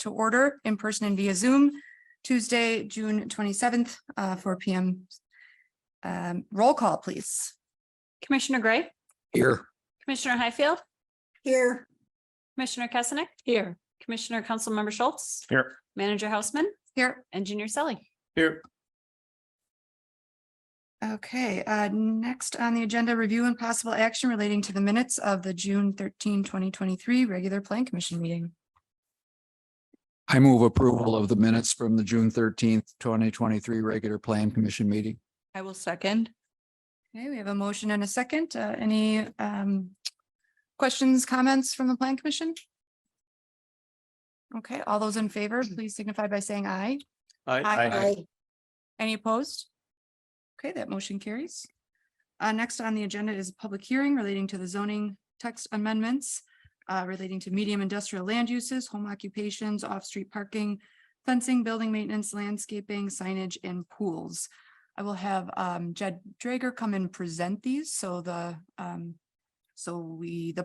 to order in person and via Zoom Tuesday, June 27th, 4 p.m. Roll call, please. Commissioner Gray, Here. Commissioner Highfield, Here. Commissioner Kesenick. Here. Commissioner Councilmember Schultz, Here. Manager Houseman, Here. Engineer Selly. Here. Okay, next on the agenda, review and possible action relating to the minutes of the June 13, 2023 regular Plan Commission meeting. I move approval of the minutes from the June 13th, 2023 regular Plan Commission meeting. I will second. Okay, we have a motion and a second. Any questions, comments from the Plan Commission? Okay, all those in favor, please signify by saying aye. Aye. Any opposed? Okay, that motion carries. Next on the agenda is a public hearing relating to the zoning text amendments relating to medium industrial land uses, home occupations, off-street parking, fencing, building maintenance, landscaping, signage, and pools. I will have Jed Drager come and present these so the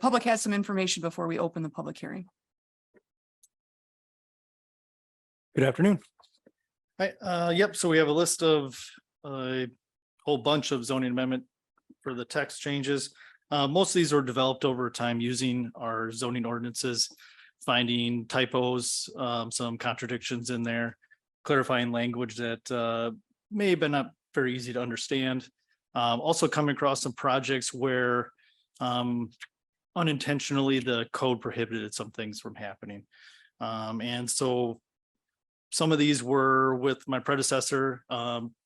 public has some information before we open the public hearing. Good afternoon. Hi, yep, so we have a list of a whole bunch of zoning amendment for the text changes. Most of these were developed over time using our zoning ordinances, finding typos, some contradictions in there, clarifying language that may have been not very easy to understand. Also coming across some projects where unintentionally the code prohibited some things from happening. And so some of these were with my predecessor,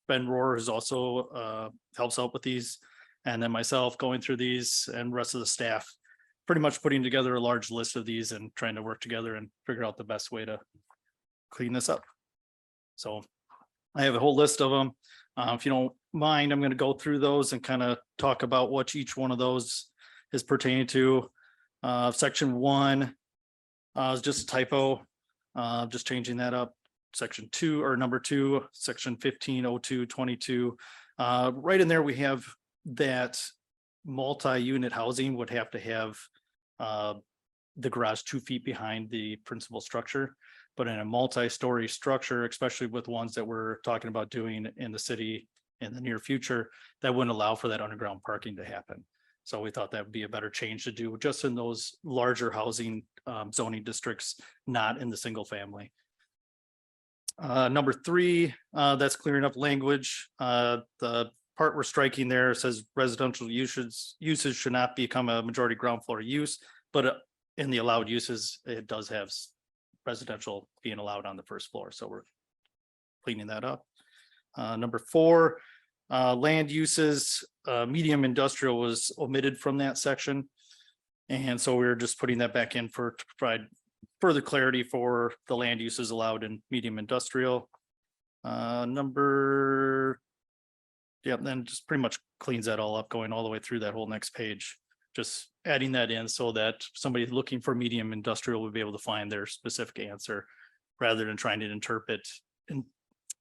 Ben Rohr, who's also helps out with these, and then myself going through these and the rest of the staff, pretty much putting together a large list of these and trying to work together and figure out the best way to clean this up. So I have a whole list of them. If you don't mind, I'm going to go through those and kind of talk about what each one of those is pertaining to. Section 1 is just a typo, just changing that up. Section 2 or number 2, section 150222. Right in there, we have that multi-unit housing would have to have the garage 2 feet behind the principal structure. But in a multi-story structure, especially with ones that we're talking about doing in the city in the near future, that wouldn't allow for that underground parking to happen. So we thought that would be a better change to do just in those larger housing zoning districts, not in the single family. Number 3, that's clearing up language. The part we're striking there says residential uses should not become a majority ground floor use, but in the allowed uses, it does have residential being allowed on the first floor. So we're cleaning that up. Number 4, land uses, medium industrial was omitted from that section. And so we're just putting that back in to provide further clarity for the land uses allowed in medium industrial. Then just pretty much cleans that all up, going all the way through that whole next page. Just adding that in so that somebody looking for medium industrial would be able to find their specific answer rather than trying to interpret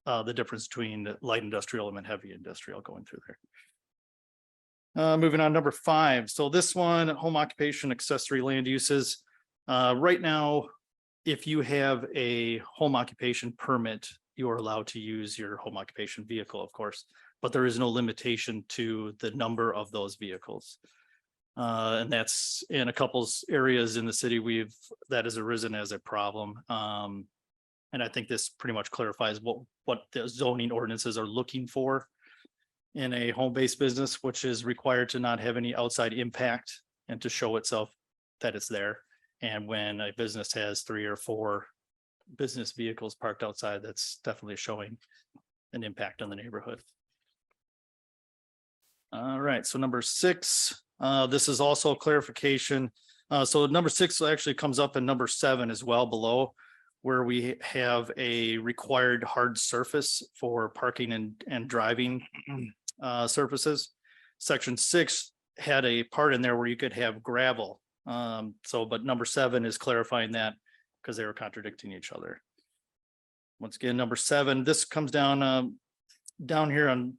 the difference between light industrial and heavy industrial going through there. Moving on, number 5. So this one, home occupation accessory land uses. Right now, if you have a home occupation permit, you are allowed to use your home occupation vehicle, of course, but there is no limitation to the number of those vehicles. And that's in a couple areas in the city that has arisen as a problem. And I think this pretty much clarifies what the zoning ordinances are looking for in a home-based business, which is required to not have any outside impact and to show itself that it's there. And when a business has 3 or 4 business vehicles parked outside, that's definitely showing an impact on the neighborhood. All right, so number 6, this is also clarification. So number 6 actually comes up in number 7 as well below, where we have a required hard surface for parking and driving surfaces. Section 6 had a part in there where you could have gravel. But number 7 is clarifying that because they were contradicting each other. Once again, number 7, this comes down here on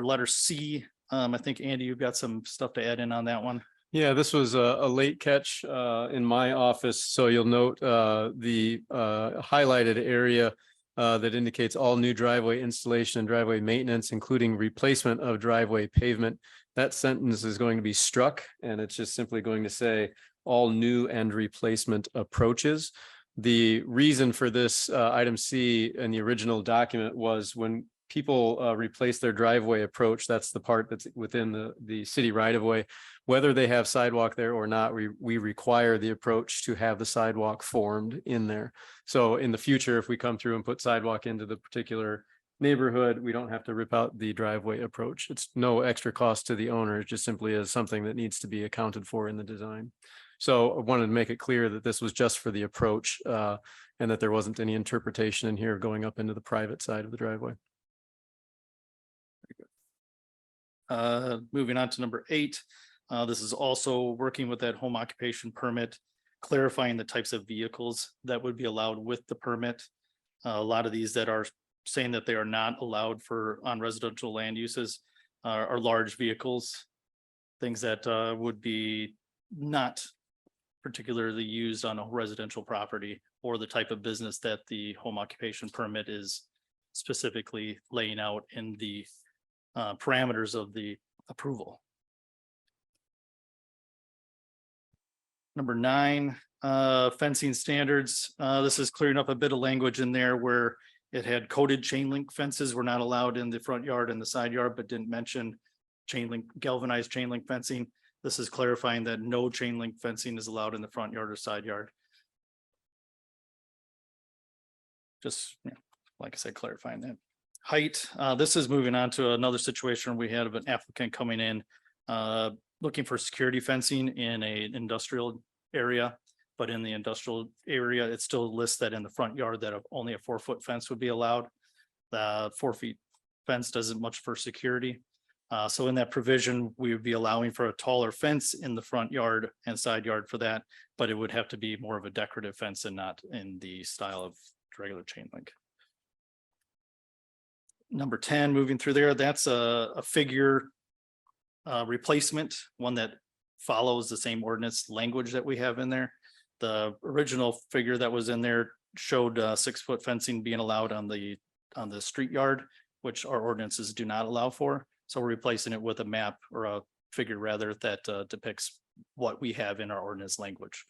letter C. I think Andy, you've got some stuff to add in on that one. Yeah, this was a late catch in my office. So you'll note the highlighted area that indicates all new driveway installation and driveway maintenance, including replacement of driveway pavement. That sentence is going to be struck, and it's just simply going to say all new and replacement approaches. The reason for this item C in the original document was when people replace their driveway approach, that's the part that's within the city right of way. Whether they have sidewalk there or not, we require the approach to have the sidewalk formed in there. So in the future, if we come through and put sidewalk into the particular neighborhood, we don't have to rip out the driveway approach. It's no extra cost to the owner. It just simply is something that needs to be accounted for in the design. So I wanted to make it clear that this was just for the approach and that there wasn't any interpretation in here going up into the private side of the driveway. Moving on to number 8. This is also working with that home occupation permit, clarifying the types of vehicles that would be allowed with the permit. A lot of these that are saying that they are not allowed for on residential land uses are large vehicles. Things that would be not particularly used on a residential property or the type of business that the home occupation permit is specifically laying out in the parameters of the approval. Number 9, fencing standards. This is clearing up a bit of language in there where it had coated chain link fences were not allowed in the front yard and the side yard, but didn't mention chain link, galvanized chain link fencing. This is clarifying that no chain link fencing is allowed in the front yard or side yard. Just, like I said, clarifying that. Height, this is moving on to another situation. We had an applicant coming in looking for security fencing in an industrial area, but in the industrial area, it still lists that in the front yard that only a 4-foot fence would be allowed. The 4 feet fence doesn't much for security. So in that provision, we would be allowing for a taller fence in the front yard and side yard for that, but it would have to be more of a decorative fence and not in the style of regular chain link. Number 10, moving through there, that's a figure replacement, one that follows the same ordinance language that we have in there. The original figure that was in there showed 6-foot fencing being allowed on the street yard, which our ordinances do not allow for. So we're replacing it with a map or a figure rather that depicts what we have in our ordinance language.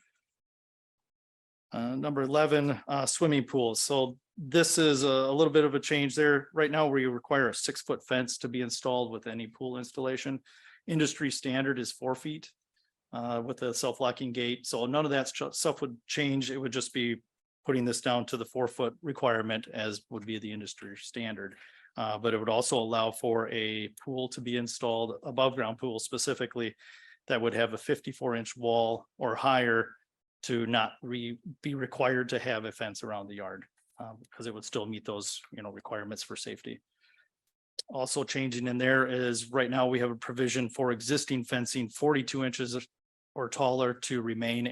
Number 11, swimming pools. So this is a little bit of a change there. Right now, we require a 6-foot fence to be installed with any pool installation. Industry standard is 4 feet with a self-locking gate. So none of that stuff would change. It would just be putting this down to the 4-foot requirement as would be the industry standard. But it would also allow for a pool to be installed, above ground pool specifically, that would have a 54-inch wall or higher to not be required to have a fence around the yard, because it would still meet those, requirements for safety. Also changing in there is right now we have a provision for existing fencing 42 inches or taller to remain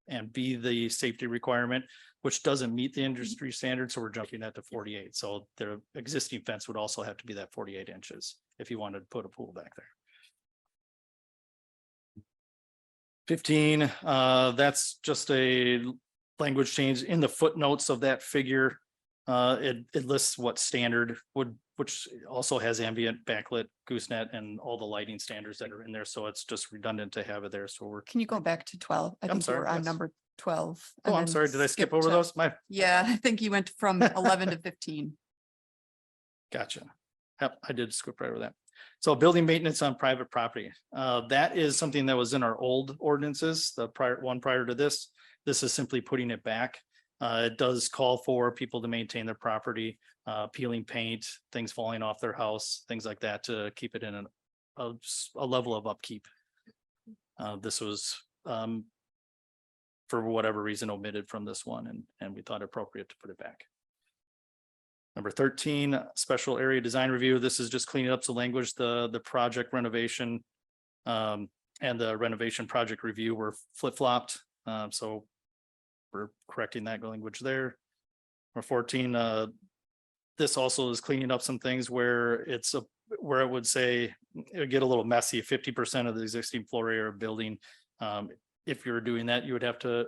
and be the safety requirement, which doesn't meet the industry standard. So we're jumping that to 48. So the existing fence would also have to be that 48 inches if you wanted to put a pool back there. 15, that's just a language change in the footnotes of that figure. It lists what standard which also has ambient, backlit, goosenet, and all the lighting standards that are in there. So it's just redundant to have it there. So we're. Can you go back to 12? I I'm think you sorry, were on yes. number 12. Oh, and I'm then sorry. Did I skip skipped over to- those? Yeah, I think you went from 11 to 15. Gotcha. Yep, I did skip right over that. So building maintenance on private property. That is something that was in our old ordinances, the one prior to this. This is simply putting it back. It does call for people to maintain their property, peeling paint, things falling off their house, things like that to keep it in a level of upkeep. This was for whatever reason omitted from this one, and we thought appropriate to put it back. Number 13, special area design review. This is just cleaning up the language, the project renovation and the renovation project review were flip-flopped. So we're correcting that language there. Number 14, this also is cleaning up some things where where it would say it would get a little messy. 50% of the existing floor area of building. If you're doing that, you would have to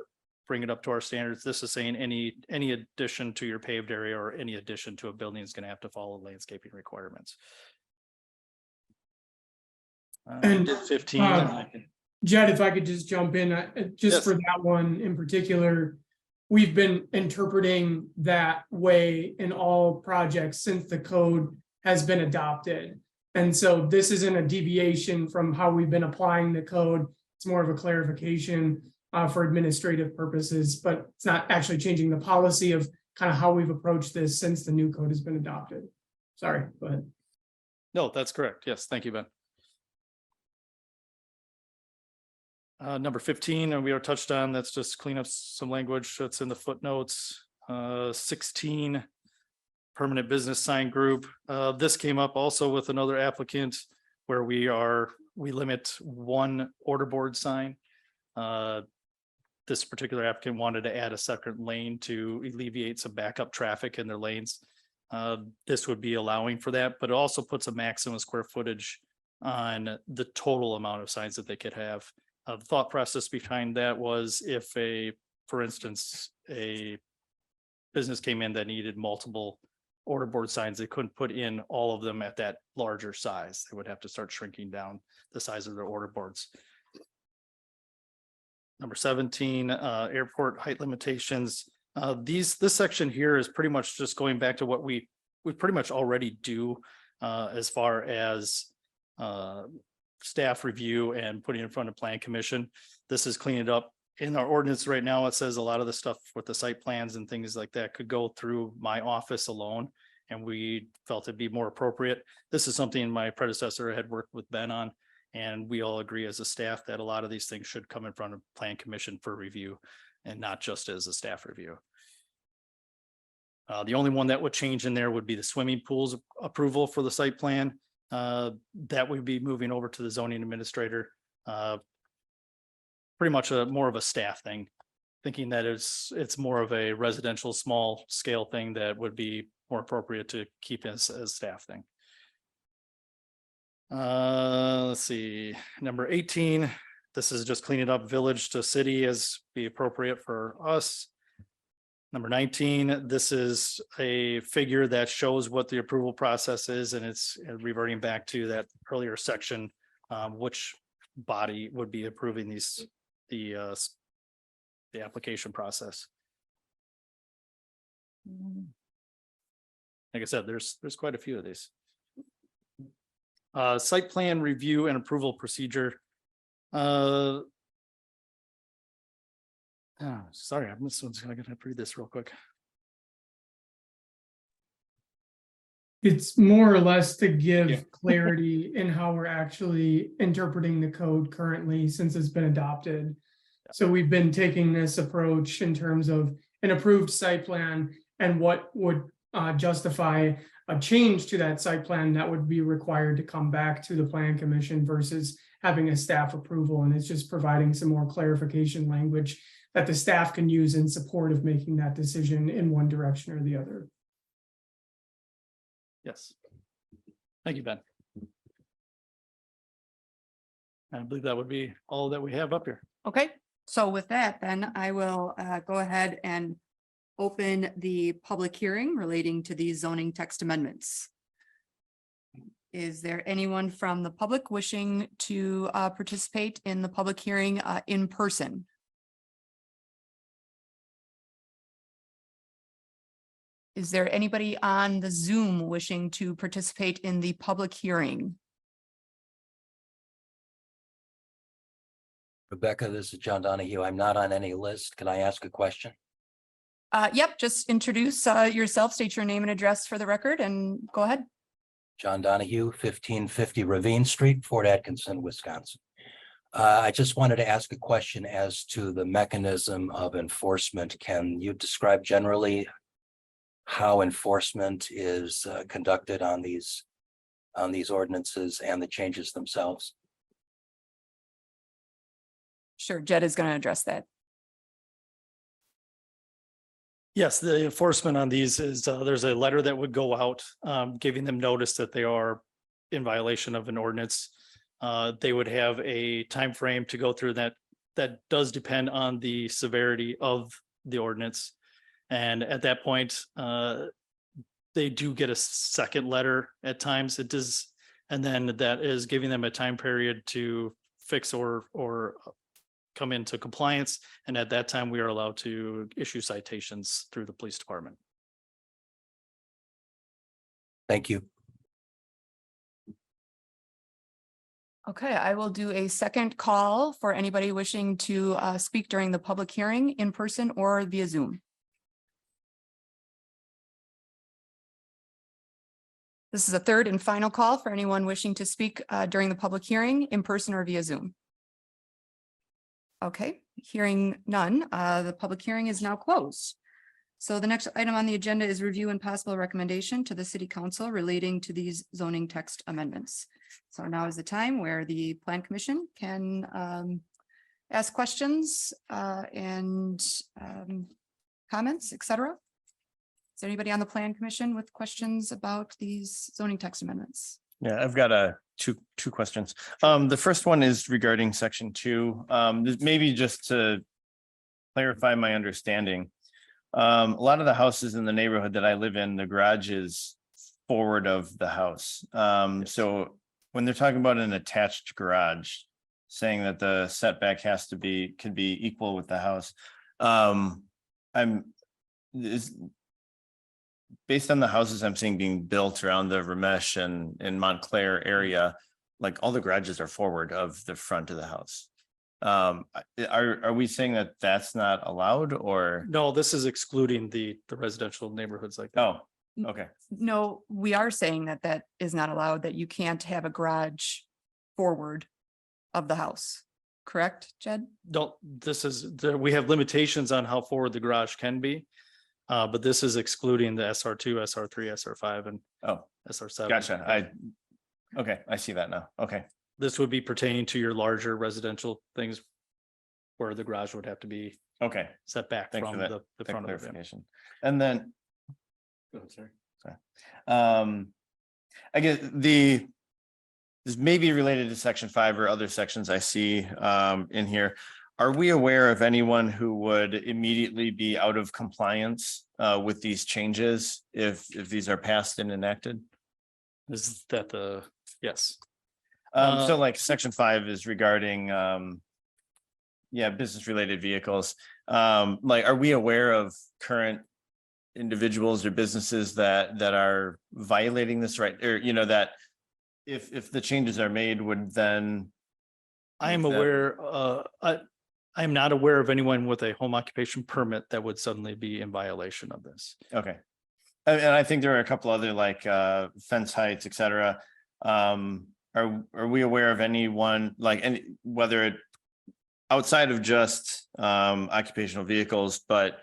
bring it up to our standards. This is saying any addition to your paved area or any addition to a building is going to have to follow landscaping requirements. And, 15. Jed, if I could just jump in, just Yes. for that one in particular, we've been interpreting that way in all projects since the code has been adopted. And so this isn't a deviation from how we've been applying the code. It's more of a clarification for administrative purposes, but it's not actually changing the policy of kind of how we've approached this since the new code has been adopted. Sorry, go ahead. No, that's correct. Yes, thank you, Ben. Number 15, and we are touched on, that's just clean up some language that's in the footnotes. 16, permanent business sign group. This came up also with another applicant where we limit one order board sign. This particular applicant wanted to add a second lane to alleviate some backup traffic in their lanes. This would be allowing for that, but it also puts a maximum square footage on the total amount of signs that they could have. The thought process behind that was if for instance, a business came in that needed multiple order board signs, they couldn't put in all of them at that larger size. They would have to start shrinking down the size of their order boards. Number 17, airport height limitations. This section here is pretty much just going back to what we pretty much already do as far as staff review and putting in front of plan commission. This is cleaning it up in our ordinance right now. It says a lot of the stuff with the site plans and things like that could go through my office alone, and we felt it'd be more appropriate. This is something my predecessor had worked with Ben on, and we all agree as a staff that a lot of these things should come in front of plan commission for review and not just as a staff review. The only one that would change in there would be the swimming pools approval for the site plan. That would be moving over to the zoning administrator. Pretty much more of a staff thing, thinking that it's more of a residential small scale thing that would be more appropriate to keep as staff thing. Let's see, number 18, this is just cleaning up village to city as be appropriate for us. Number 19, this is a figure that shows what the approval process is, and it's reverting back to that earlier section, which body would be approving the application process. Like I said, there's quite a few of these. Site plan review and approval procedure. Sorry, I'm gonna read this real quick. It's more or less to Yeah. give clarity in how we're actually interpreting the code currently since it's been adopted. So we've been taking this approach in terms of an approved site plan and what would justify a change to that site plan that would be required to come back to the plan commission versus having a staff approval. And it's just providing some more clarification language that the staff can use in support of making that decision in one direction or the other. Yes. Thank you, Ben. I believe that would be all that we have up here. Okay, so with that, then I will go ahead and open the public hearing relating to these zoning text amendments. Is there anyone from the public wishing to participate in the public hearing in person? Is there anybody on the Zoom wishing to participate in the public hearing? Rebecca, this is John Donahue. I'm not on any list. Can I ask a question? Yep, just introduce yourself, state your name and address for the record, and go ahead. John Donahue, 1550 Ravine Street, Fort Atkinson, Wisconsin. I just wanted to ask a question as to the mechanism of enforcement. Can you describe generally how enforcement is conducted on these ordinances and the changes themselves? Sure, Jed is going to address that. Yes, the enforcement on these is there's a letter that would go out giving them notice that they are in violation of an ordinance, they would have a time frame to go through that. That does depend on the severity of the ordinance. And at that point, they do get a second letter at times. It does, and then that is giving them a time period to fix or come into compliance. And at that time, we are allowed to issue citations through the police department. Thank you. Okay, I will do a second call for anybody wishing to speak during the public hearing in person or via Zoom. This is a third and final call for anyone wishing to speak during the public hearing in person or via Zoom. Okay, hearing none, the public hearing is now closed. So the next item on the agenda is review and possible recommendation to the city council relating to these zoning text amendments. So now is the time where the plan commission can ask questions and comments, etc. Is there anybody on the plan commission with questions about these zoning text amendments? Yeah, I've got two questions. The first one is regarding section 2. Maybe just to clarify my understanding. A lot of the houses in the neighborhood that I live in, the garage is forward of the house. So when they're talking about an attached garage, saying that the setback could be equal with the house. Based on the houses I'm seeing being built around the Ramesh and Montclair area, like all the garages are forward of the front of the house. Are we saying that that's not allowed, or? No, this is excluding the residential neighborhoods like that. Oh, okay. No, we are saying that that is not allowed, that you can't have a garage forward of the house. Correct, Jed? Don't, we have limitations on how forward the garage can be. But this is excluding the SR2, SR3, SR5 and Oh, SR7. gotcha. Okay, I see that now. Okay. This would be pertaining to your larger residential things where the garage would have to be Okay. set back Thanks from for that. the That front of it. clarification. And then, Go ahead, sorry. I guess this may be related to section 5 or other sections I see in here. Are we aware of anyone who would immediately be out of compliance with these changes if these are passed and enacted? Is that yes. So like section 5 is regarding business related vehicles. Like, are we aware of current individuals or businesses that are violating this right, or that if the changes are made would then? I am aware, I am not aware of anyone with a home occupation permit that would suddenly be in violation of this. Okay. And I think there are a couple other like fence heights, et cetera. Are we aware of anyone whether it outside of just occupational vehicles, but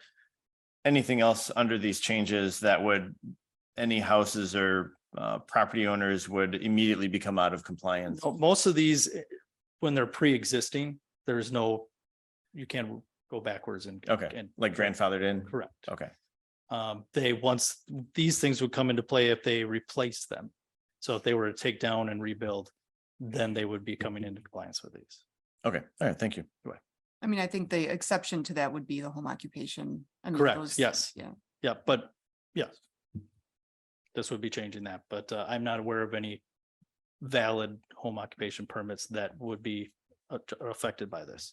anything else under these changes that would any houses or property owners would immediately become out of compliance? Most of these, when they're pre-existing, there's no, you can't go backwards and. Okay, and like grandfathered in? Correct. Okay, Once these things would come into play if they replace them. So if they were to take down and rebuild, then they would be coming into compliance with these. okay, all right, thank you. I mean, I think the exception to that would be the home occupation. I mean, Correct, those- yes. Yeah. Yeah, but yes. This would be changing that, but I'm not aware of any valid home occupation permits that would be affected by this.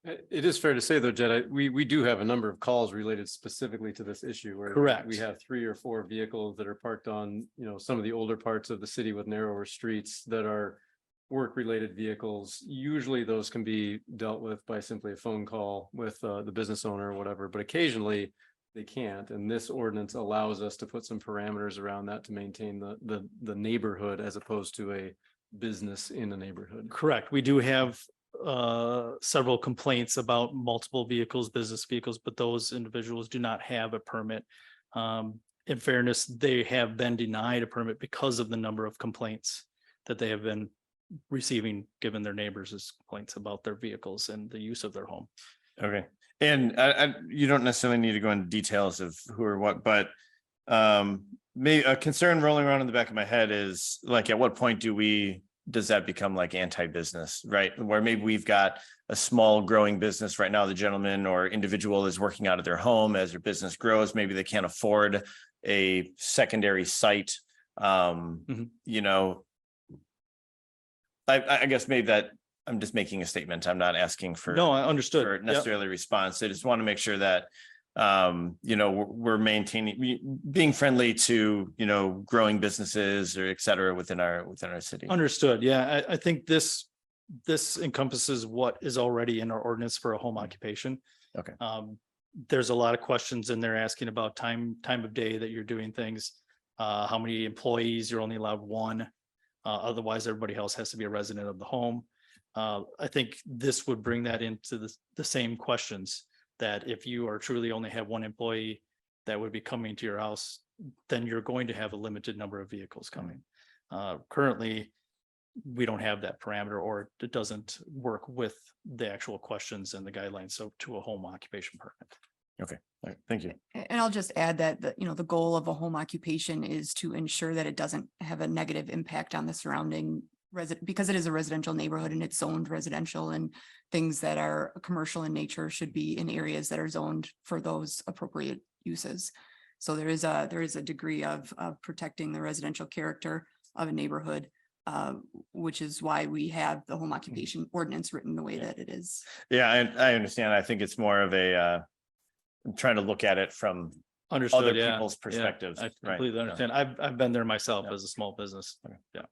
It is fair to say though, Jed, we do have a number of calls related specifically to this issue where Correct. we have 3 or 4 vehicles that are parked on, some of the older parts of the city with narrower streets that are work-related vehicles. Usually those can be dealt with by simply a phone call with the business owner or whatever, but occasionally they can't. And this ordinance allows us to put some parameters around that to maintain the neighborhood as opposed to a business in a neighborhood. Correct. We do have several complaints about multiple vehicles, business vehicles, but those individuals do not have a permit. In fairness, they have been denied a permit because of the number of complaints that they have been receiving, given their neighbors' complaints about their vehicles and the use of their home. Okay, and you don't necessarily need to go into details of who or what, but maybe a concern rolling around in the back of my head is like, at what point does that become like anti-business, right? Where maybe we've got a small growing business right now, the gentleman or individual is working out of their home. As their business grows, maybe they can't afford a secondary site. You know, I guess maybe that I'm just making a statement. I'm not asking for. No, I understood. For Yep. necessarily response. I just want to make sure that you know, we're maintaining, being friendly to, you know, growing businesses or et cetera within our city. Understood. Yeah, I think this encompasses what is already in our ordinance for a home occupation. Okay. There's a lot of questions in there asking about time of day that you're doing things. How many employees, you're only allowed one. Otherwise, everybody else has to be a resident of the home. I think this would bring that into the same questions, that if you are truly only have one employee that would be coming to your house, then you're going to have a limited number of vehicles coming. Currently, we don't have that parameter, or it doesn't work with the actual questions and the guidelines. So to a home occupation permit. Okay, all right, thank you. And I'll just add that, the goal of a home occupation is to ensure that it doesn't have a negative impact on the surrounding because it is a residential neighborhood and it's zoned residential, and things that are commercial in nature should be in areas that are zoned for those appropriate uses. So there is a degree of protecting the residential character of a neighborhood, which is why we have the home occupation ordinance written the way that it is. Yeah, I understand. I think it's more of a, I'm trying to look at it from Understood. other Yeah, people's perspectives. I right? completely Yeah. understand. I've been there myself Yeah. as a small business. Okay. Yeah.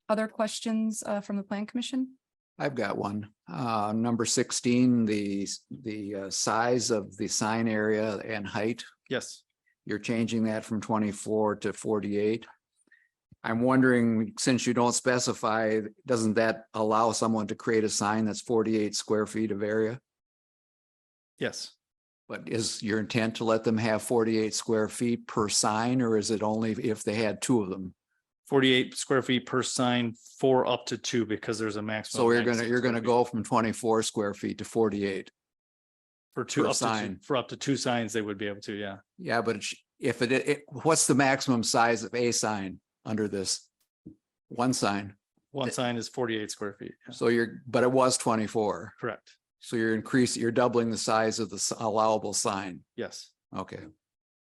Other questions from the Plan Commission? I've got one. Number 16, the size of the sign area and height. Yes. You're changing that from 24 to 48. I'm wondering, since you don't specify, doesn't that allow someone to create a sign that's 48 square feet of area? Yes. But is your intent to let them have 48 square feet per sign, or is it only if they had two of them? 48 square feet per sign for up to two, because there's a maximum. So of you're 96 gonna square feet. go from 24 square feet to 48. For two, per up to two, sign. for up to two signs, they would be able to, yeah. Yeah, but if what's the maximum size of a sign under this? One sign. One sign is 48 square feet. Yeah. So but it was 24. Correct. So you're doubling the size of the allowable sign. Yes. Okay,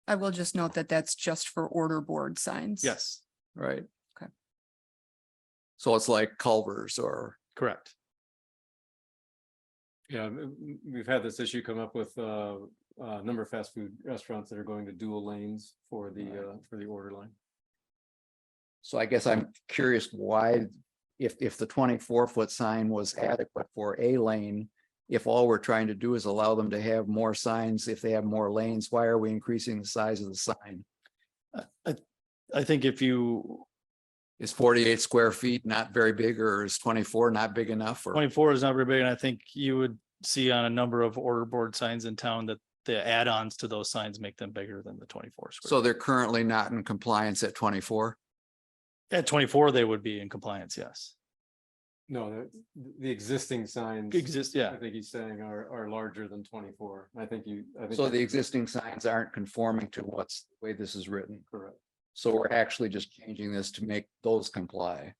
I will just note that that's just for order board signs. Yes, right. Okay. So it's like Culver's or, correct. Yeah, we've had this issue come up with a number of fast food restaurants that are going to dual lanes for the order line. so I guess I'm curious why, if the 24-foot sign was adequate for a lane, if all we're trying to do is allow them to have more signs, if they have more lanes, why are we increasing the size of the sign? I think if you, Is 48 square feet not very big, or is 24 not big enough? Or 24 is not very big, and I think you would see on a number of order board signs in town that the add-ons to those signs make them bigger than the 24 square. so they're currently not in compliance at 24? At 24, they would be in compliance, yes. No, the existing signs. Exist, yeah. I think he's saying are larger than 24. I think. So the existing signs aren't conforming to what's the way this is written. Correct. So we're actually just changing this to make those comply.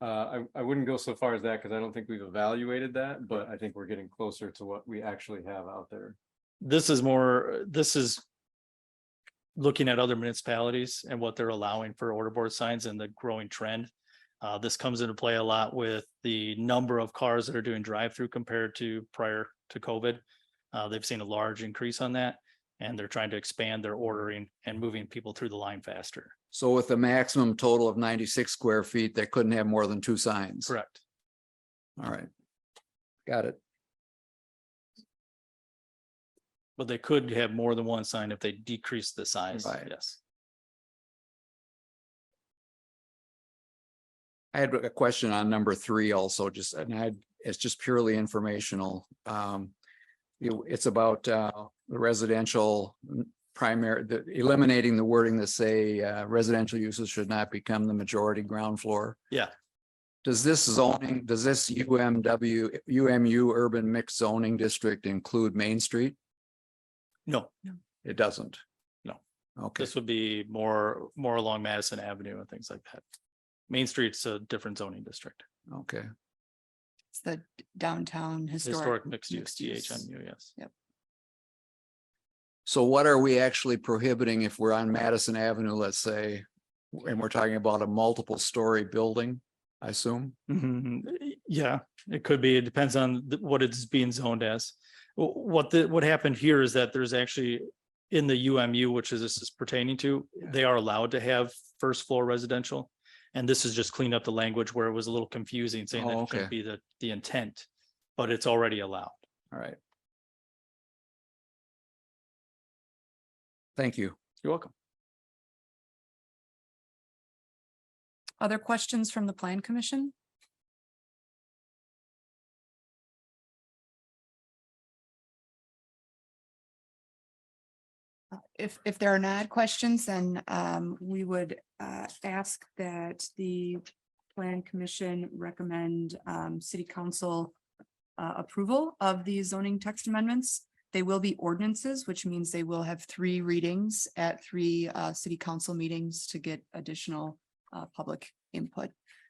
I wouldn't go so far as that because I don't think we've evaluated that, but I think we're getting closer to what we actually have out there. This is looking at other municipalities and what they're allowing for order board signs and the growing trend. This comes into play a lot with the number of cars that are doing drive-through compared to prior to COVID. They've seen a large increase on that, and they're trying to expand their ordering and moving people through the line faster. So with a maximum total of 96 square feet, they couldn't have more than two signs. Correct. All right. Got it. But they could have more than one sign if they decrease the size. Right. Yes. I had a question on number 3 also, it's just purely informational. It's about the residential eliminating the wording that say residential uses should not become the majority ground floor. Yeah. Does this UMU urban mixed zoning district include Main Street? No, It doesn't? No. Okay, this would be more along Madison Avenue and things like that. Main Street's a different zoning district, okay. It's the downtown historic mixed use, mixed use. DHMU, yes. So what are we actually prohibiting if we're on Madison Avenue, let's say, and we're talking about a multiple story building, I assume? Yeah, it could be. It depends on what it's being zoned as. What happened here is that there's actually in the UMU, which is this is pertaining to, they are allowed to have first floor residential. And this is just cleaned up the language where it was a little confusing saying that Oh, it shouldn't okay. be the intent, but it's already allowed. All right. Thank you. You're welcome. Other questions from the Plan Commission? If there are not questions, then we would ask that the Plan Commission recommend City Council approval of these zoning text amendments. They will be ordinances, which means they will have 3 readings at 3 City Council meetings to get additional public input.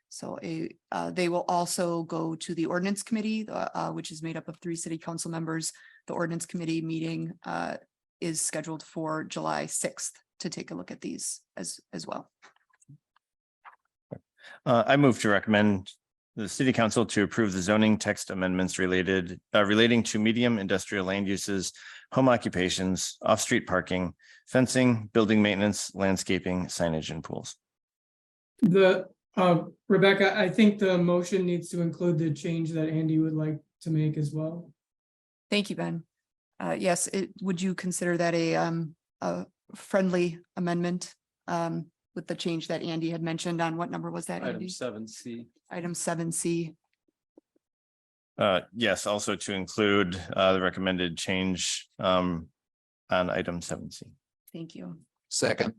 So they will also go to the ordinance committee, which is made up of 3 City Council members. The ordinance committee meeting is scheduled for July 6th to take a look at these as well. I move to recommend the city council to approve the zoning text amendments relating to medium industrial land uses, home occupations, off-street parking, fencing, building maintenance, landscaping, signage, and pools. Rebecca, I think the motion needs to include the change that Andy would like to make as well. Thank you, Ben. Yes, would you consider that a friendly amendment with the change that Andy had mentioned on what number was that, Item Andy? 7C. Item 7C. Yes, also to include the recommended change on item 7C. Thank you. Second.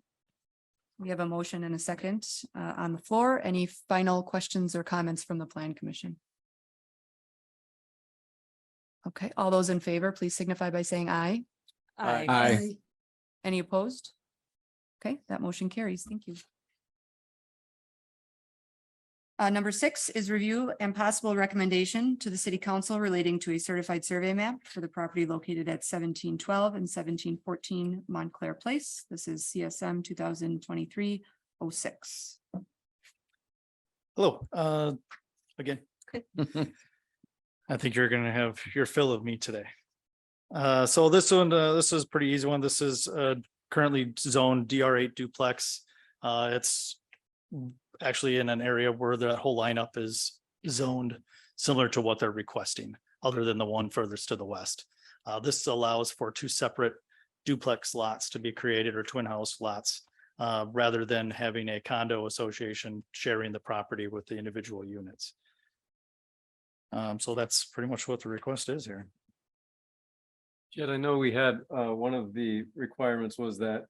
We have a motion and a second on the floor. Any final questions or comments from the Plan Commission? Okay, all those in favor, please signify by saying aye. Aye. Any opposed? Okay, that motion carries. Thank you. Number 6 is review and possible recommendation to the City Council relating to a certified survey map for the property located at 1712 and 1714 Montclair Place. This is CSM 2023-06. Hello, again. I think you're gonna have your fill of me today. So this one, this is a pretty easy one. This is currently zoned DR8 duplex. It's actually in an area where the whole lineup is zoned similar to what they're requesting, other than the one furthest to the west. This allows for 2 separate duplex lots to be created or twin house lots, rather than having a condo association sharing the property with the individual units. So that's pretty much what the request is here. Jed, I know we had, one of the requirements was that,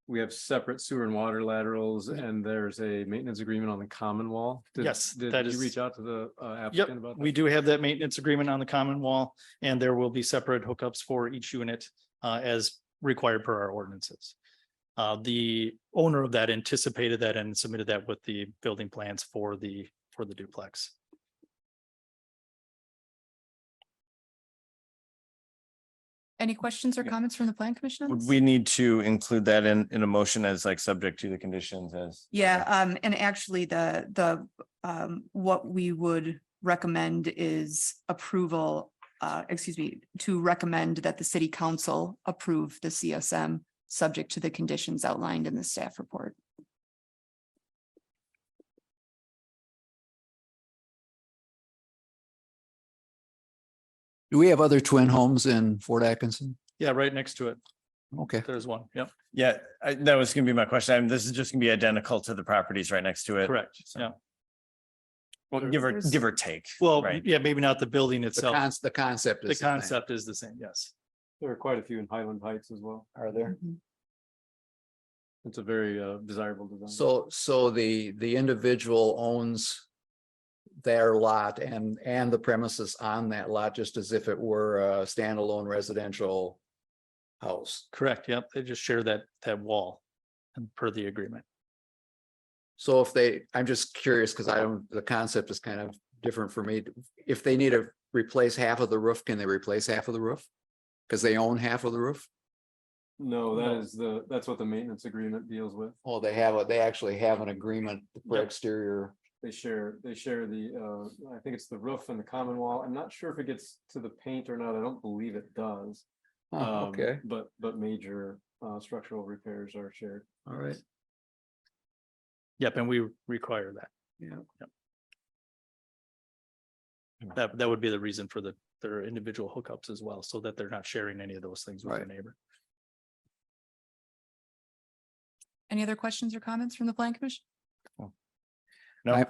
we have separate sewer and water laterals and there's a maintenance agreement on the common wall. Yes, Did that you is- reach out to the Yep, applicant about that? we do have that maintenance agreement on the common wall, and there will be separate hookups for each unit as required per our ordinances. The owner of that anticipated that and submitted that with the building plans for the duplex. Any questions or comments from the Plan Commission? on Would this? we need to include that in a motion as like subject to the conditions as? Yeah, and actually what we would recommend is approval, to recommend that the City Council approve the CSM subject to the conditions outlined in the staff report. Do we have other twin homes in Fort Atkinson? Yeah, right next to it, Okay, there's one. Yep, Yeah, that was gonna be my question. I mean, this is just gonna be identical to the properties right next to it. correct. So- Yeah. Well, There's- give or take. Well, right? yeah, maybe not the building itself. the concept is. The same. concept is the same, yes. There are quite a few in Highland Heights as well. Are there? Mhm. It's a very, desirable design. So the individual owns their lot and the premises on that lot, just as if it were a standalone residential house. Correct, yep, they just share that wall and per the agreement. So if they, I'm just curious, because I don't, the concept is kind of different for me. If they need to replace half of the roof, can they replace half of the roof? Because they own half of the roof? No, No. that's what the maintenance agreement deals with. Oh, they actually have an agreement for Yep. exterior. They share the, I think it's the roof and the common wall. I'm not sure if it gets to the paint or not. I don't believe it does. Oh, okay, But major, structural repairs are shared. all right, Yep, and we require that. yeah. That would be the reason for their individual hookups as well, so that they're not sharing any of those things with their Right. neighbor. Any other questions or comments from the plan commission? No,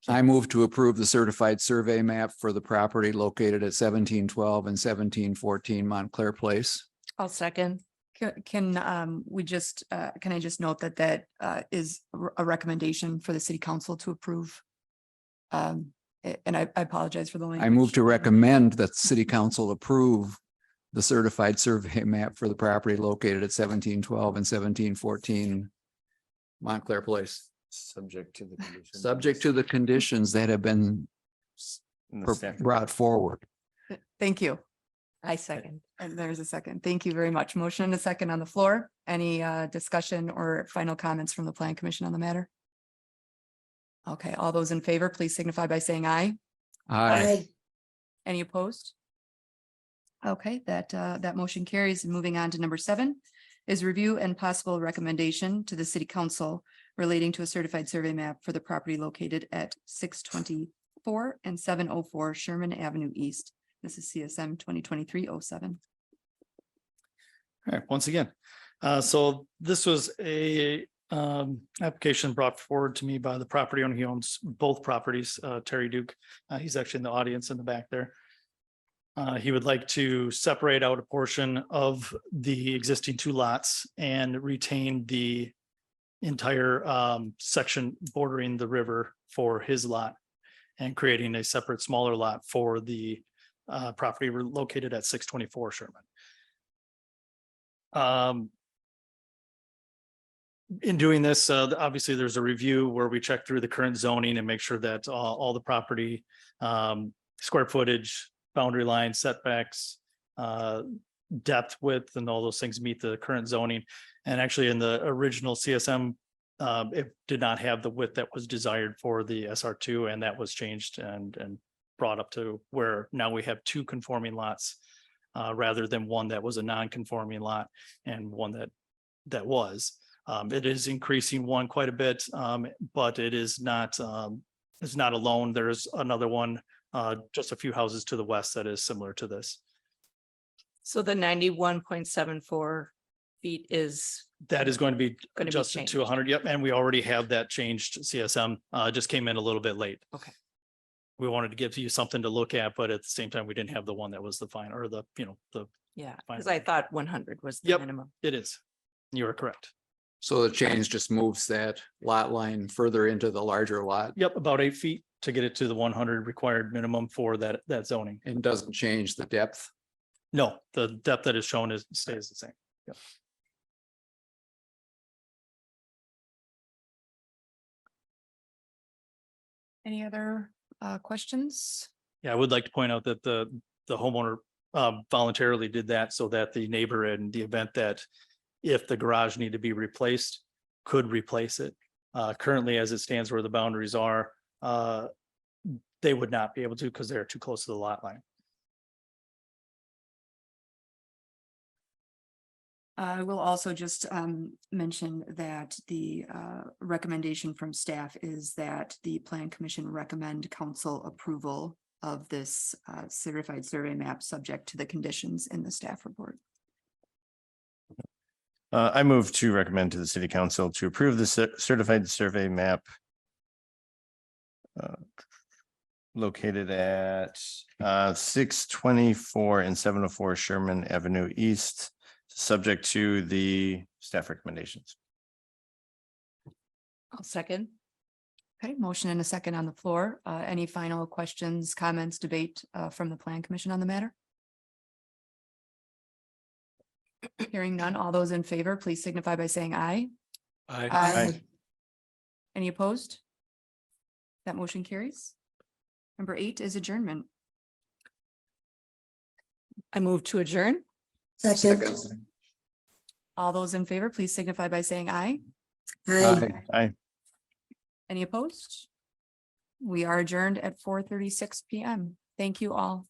I move to approve the certified survey map for the property located at 1712 and 1714 Montclair Place. I'll second. Can we just, can I just note that is a recommendation for the city council to approve? And I apologize for the language. I move to recommend that the city council approve the certified survey map for the property located at 1712 and 1714 Montclair Place, subject to the conditions. subject to the conditions that have been in the staff report. brought forward. Thank you. I second. And there's a second. Thank you very much. Motion and a second on the floor. Any discussion or final comments from the plan commission on the matter? Okay, all those in favor, please signify by saying aye. Aye. Any opposed? Okay, that motion carries. And moving on to number 7 is review and possible recommendation to the city council relating to a certified survey map for the property located at 624 and 704 Sherman Avenue East. This is CSM 2023-07. All right, once again, so this was a application brought forward to me by the property owner. He owns both properties, Terry Duke. He's actually in the audience in the back there. He would like to separate out a portion of the existing 2 lots and retain the entire section bordering the river for his lot and creating a separate smaller lot for the property located at 624 Sherman. In doing this, obviously, there's a review where we check through the current zoning and make sure that all the property square footage, boundary lines, setbacks, depth, width, and all those things meet the current zoning. And actually, in the original CSM, it did not have the width that was desired for the SR2, and that was changed and brought up to where now we have 2 conforming lots rather than one that was a non-conforming lot and one that was. It is increasing one quite a bit, but it is not alone. There's another one just a few houses to the west that is similar to this. So the 91.74 feet is, That is going to be Gonna be adjusted changed. to 100. Yep, and we already have that changed. CSM just came in a little bit late. Okay. We wanted to give you something to look at, but at the same time, we didn't have the one that was the fine or the yeah, Fine. because I thought 100 was the Yep. minimum. it is. You are correct. So the change just moves that lot line further into the larger lot Yep, about 8 feet to get it to the 100 required minimum for that zoning. and doesn't change the depth. No, the depth that is shown stays the same. Yep. Any other questions? Yeah, I would like to point out that the homeowner voluntarily did that so that the neighbor, in the event that if the garage need to be replaced, could replace it. Currently, as it stands where the boundaries are, they would not be able to because they're too close to the lot line. I will also just mention that the recommendation from staff is that the plan commission recommend council approval of this certified survey map subject to the conditions in the staff report. I move to recommend to the city council to approve the certified survey map located at 624 and 704 Sherman Avenue East, subject to the staff recommendations. I'll second. Okay, motion and a second on the floor. Any final questions, comments, debate from the plan commission on the matter? Hearing none, all those in favor, please signify by saying aye. Aye. Any opposed? That motion carries. Number 8 is adjournment. I move to adjourn. Second. All those in favor, please signify by saying aye. Aye. Aye. Any opposed? We are adjourned at 4:36 PM. Thank you all.